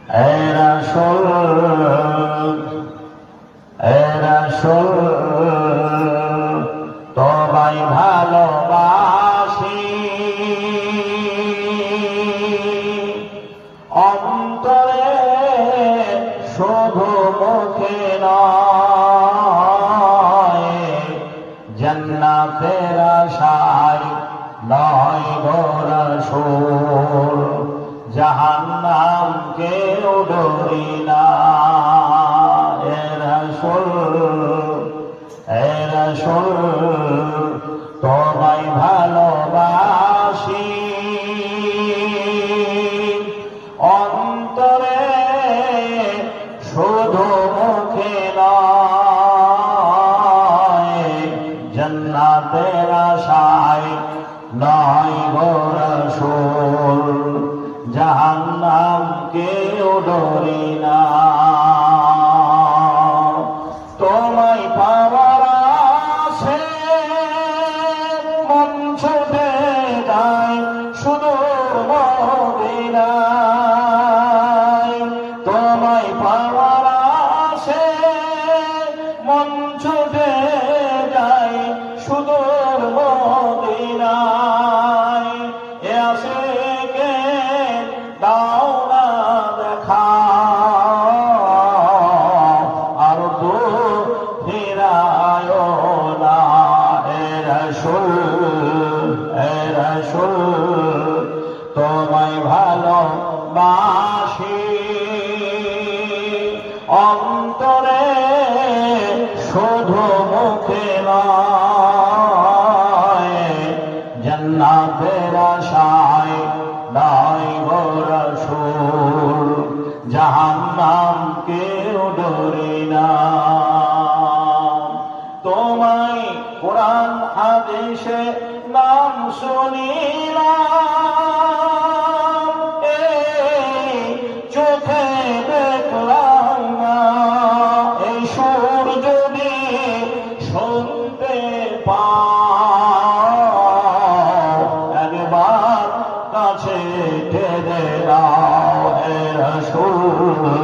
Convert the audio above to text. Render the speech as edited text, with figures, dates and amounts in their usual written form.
এ রাসূল তোমায় ভালোবাসি অন্তরে শুধু মুখে নয় জান্নাতের আশায় নয় গো রাসূল জাহান্নাম কেউ ডরি না এ রাসূল তোমায় ভালোবাসি অন্তরে শুধু মুখে নয় জান্নাতের আশায় নয় গো রাসূল জাহান্নাম কেউ ডরি না তোমায় পাওয়ার আশে মন ছুটে যায় সুদূর মদিনায় তোমায় পাওয়ার আশে মন ছুটে যায় সুদূর মদিনায় এ আশিকে দাও না দেখা আর তো ফিরায় না এ রাসূল তোমায় ভালোবাসি অন্তরে শুধু মুখে নয় জান্নাতের আশায় নয় গো রাসূল জাহান্নাম কেউ ডরি না তোমায় কোরআন হাদিসে নাম শুনিলাম চোখে দেখলাম না এই সুর যদি শুনতে পাও একবার কাছে টেনে নাও এ রাসূল